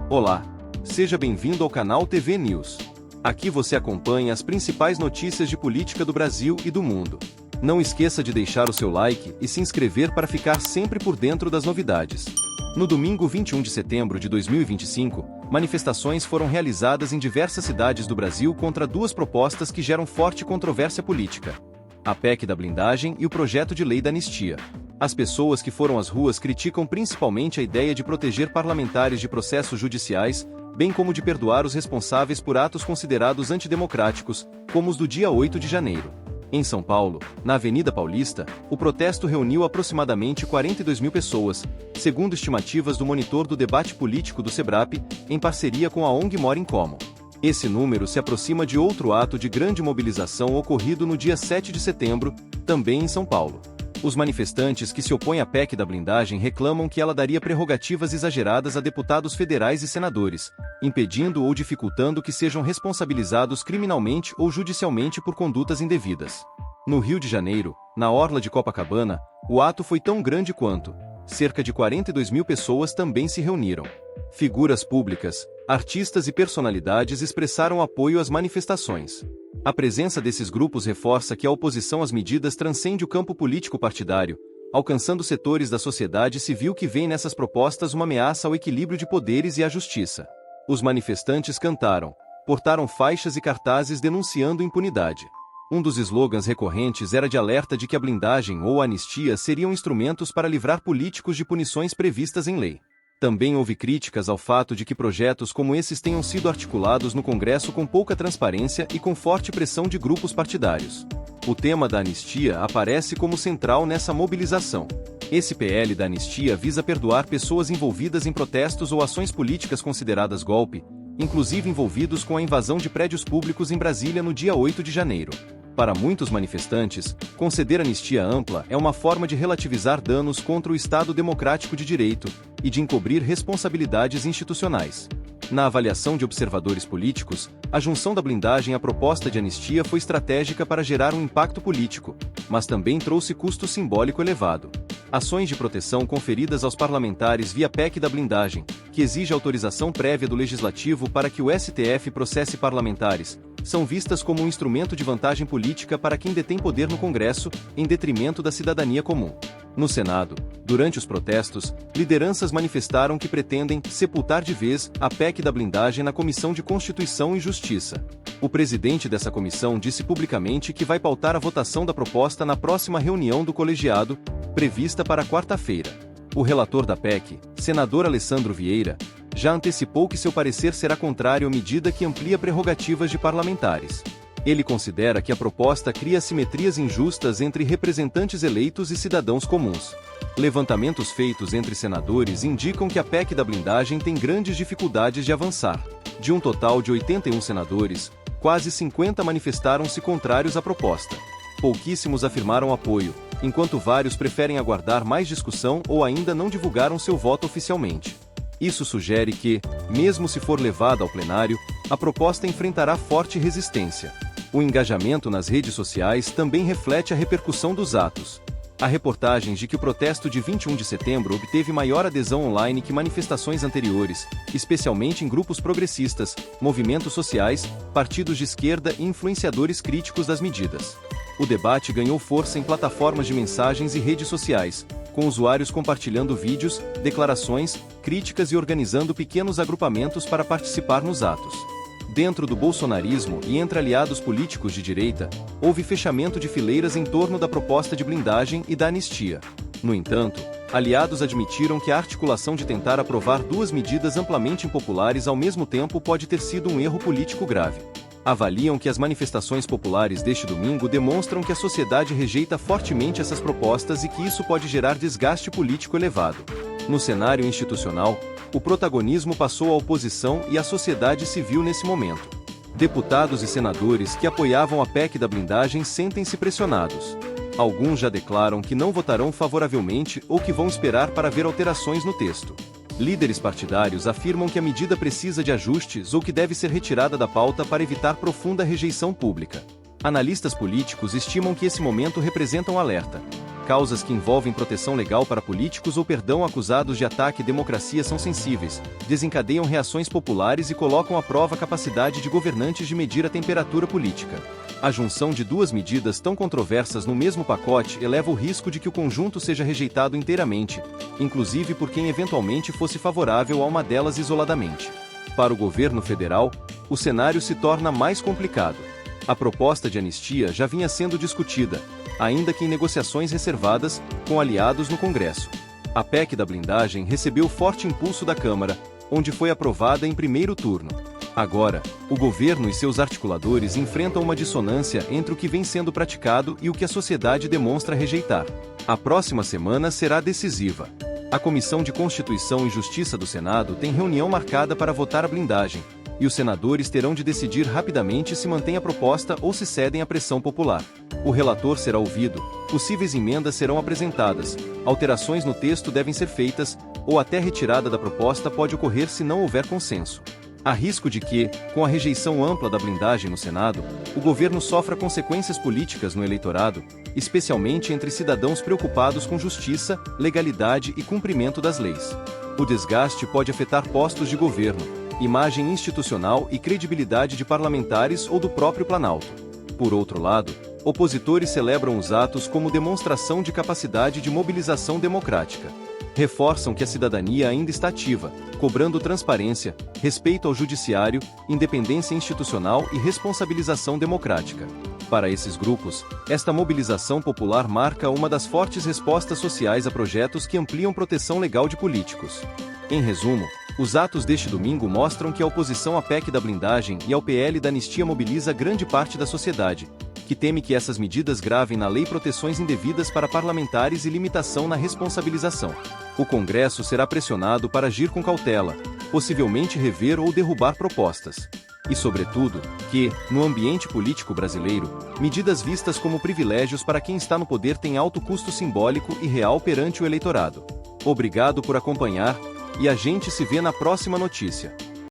Olá, seja bem-vindo ao canal TV News. Aqui você acompanha as principais notícias de política do Brasil e do mundo. Não esqueça de deixar o seu like e se inscrever para ficar sempre por dentro das novidades. No domingo 21 de setembro de 2025, manifestações foram realizadas em diversas cidades do Brasil contra duas propostas que geram forte controvérsia política: a PEC da blindagem e o projeto de lei da anistia. As pessoas que foram às ruas criticam principalmente a ideia de proteger parlamentares de processos judiciais, bem como de perdoar os responsáveis por atos considerados antidemocráticos, como os do dia 8 de janeiro. Em São Paulo, na Avenida Paulista, o protesto reuniu aproximadamente 42 mil pessoas, segundo estimativas do monitor do debate político do SEBRAP, em parceria com a ONG Mora em Como. Esse número se aproxima de outro ato de grande mobilização ocorrido no dia 7 de setembro, também em São Paulo. Os manifestantes que se opõem à PEC da blindagem reclamam que ela daria prerrogativas exageradas a deputados federais e senadores, impedindo ou dificultando que sejam responsabilizados criminalmente ou judicialmente por condutas indevidas. No Rio de Janeiro, na orla de Copacabana, o ato foi tão grande quanto. Cerca de 42 mil pessoas também se reuniram. Figuras públicas, artistas e personalidades expressaram apoio às manifestações. A presença desses grupos reforça que a oposição às medidas transcende o campo político partidário, alcançando setores da sociedade civil que veem nessas propostas uma ameaça ao equilíbrio de poderes e à justiça. Os manifestantes cantaram, portaram faixas e cartazes denunciando impunidade. Um dos slogans recorrentes era de alerta de que a blindagem ou a anistia seriam instrumentos para livrar políticos de punições previstas em lei. Também houve críticas ao fato de que projetos como esses tenham sido articulados no Congresso com pouca transparência e com forte pressão de grupos partidários. O tema da anistia aparece como central nessa mobilização. Esse PL da anistia visa perdoar pessoas envolvidas em protestos ou ações políticas consideradas golpe, inclusive envolvidos com a invasão de prédios públicos em Brasília no dia 8 de janeiro. Para muitos manifestantes, conceder anistia ampla é uma forma de relativizar danos contra o Estado democrático de direito e de encobrir responsabilidades institucionais. Na avaliação de observadores políticos, a junção da blindagem à proposta de anistia foi estratégica para gerar um impacto político, mas também trouxe custo simbólico elevado. Ações de proteção conferidas aos parlamentares via PEC da blindagem, que exige autorização prévia do Legislativo para que o STF processe parlamentares, são vistas como um instrumento de vantagem política para quem detém poder no Congresso, em detrimento da cidadania comum. No Senado, durante os protestos, lideranças manifestaram que pretendem sepultar de vez a PEC da blindagem na Comissão de Constituição e Justiça. O presidente dessa comissão disse publicamente que vai pautar a votação da proposta na próxima reunião do colegiado, prevista para quarta-feira. O relator da PEC, senador Alessandro Vieira, já antecipou que seu parecer será contrário à medida que amplia prerrogativas de parlamentares. Ele considera que a proposta cria assimetrias injustas entre representantes eleitos e cidadãos comuns. Levantamentos feitos entre senadores indicam que a PEC da blindagem tem grandes dificuldades de avançar. De um total de 81 senadores, quase 50 manifestaram-se contrários à proposta. Pouquíssimos afirmaram apoio, enquanto vários preferem aguardar mais discussão ou ainda não divulgaram seu voto oficialmente. Isso sugere que, mesmo se for levada ao plenário, a proposta enfrentará forte resistência. O engajamento nas redes sociais também reflete a repercussão dos atos. Há reportagens de que o protesto de 21 de setembro obteve maior adesão online que manifestações anteriores, especialmente em grupos progressistas, movimentos sociais, partidos de esquerda e influenciadores críticos das medidas. O debate ganhou força em plataformas de mensagens e redes sociais, com usuários compartilhando vídeos, declarações, críticas e organizando pequenos agrupamentos para participar nos atos. Dentro do bolsonarismo e entre aliados políticos de direita, houve fechamento de fileiras em torno da proposta de blindagem e da anistia. No entanto, aliados admitiram que a articulação de tentar aprovar duas medidas amplamente impopulares ao mesmo tempo pode ter sido um erro político grave. Avaliam que as manifestações populares deste domingo demonstram que a sociedade rejeita fortemente essas propostas e que isso pode gerar desgaste político elevado. No cenário institucional, o protagonismo passou à oposição e à sociedade civil nesse momento. Deputados e senadores que apoiavam a PEC da blindagem sentem-se pressionados. Alguns já declaram que não votarão favoravelmente ou que vão esperar para ver alterações no texto. Líderes partidários afirmam que a medida precisa de ajustes ou que deve ser retirada da pauta para evitar profunda rejeição pública. Analistas políticos estimam que esse momento representa um alerta. Causas que envolvem proteção legal para políticos ou perdão acusados de ataque à democracia são sensíveis, desencadeiam reações populares e colocam à prova a capacidade de governantes de medir a temperatura política. A junção de duas medidas tão controversas no mesmo pacote eleva o risco de que o conjunto seja rejeitado inteiramente, inclusive por quem eventualmente fosse favorável a uma delas isoladamente. Para o governo federal, o cenário se torna mais complicado. A proposta de anistia já vinha sendo discutida, ainda que em negociações reservadas, com aliados no Congresso. A PEC da blindagem recebeu forte impulso da Câmara, onde foi aprovada em primeiro turno. Agora, o governo e seus articuladores enfrentam uma dissonância entre o que vem sendo praticado e o que a sociedade demonstra rejeitar. A próxima semana será decisiva. A Comissão de Constituição e Justiça do Senado tem reunião marcada para votar a blindagem, e os senadores terão de decidir rapidamente se mantêm a proposta ou se cedem à pressão popular. O relator será ouvido, possíveis emendas serão apresentadas, alterações no texto devem ser feitas, ou até retirada da proposta pode ocorrer se não houver consenso. Há risco de que, com a rejeição ampla da blindagem no Senado, o governo sofra consequências políticas no eleitorado, especialmente entre cidadãos preocupados com justiça, legalidade e cumprimento das leis. O desgaste pode afetar postos de governo, imagem institucional e credibilidade de parlamentares ou do próprio Planalto. Por outro lado, opositores celebram os atos como demonstração de capacidade de mobilização democrática. Reforçam que a cidadania ainda está ativa, cobrando transparência, respeito ao judiciário, independência institucional e responsabilização democrática. Para esses grupos, esta mobilização popular marca uma das fortes respostas sociais a projetos que ampliam proteção legal de políticos. Em resumo, os atos deste domingo mostram que a oposição à PEC da blindagem e ao PL da anistia mobiliza grande parte da sociedade, que teme que essas medidas gravem na lei proteções indevidas para parlamentares e limitação na responsabilização. O Congresso será pressionado para agir com cautela, possivelmente rever ou derrubar propostas. E, sobretudo, que, no ambiente político brasileiro, medidas vistas como privilégios para quem está no poder têm alto custo simbólico e real perante o eleitorado. Obrigado por acompanhar, e a gente se vê na próxima notícia.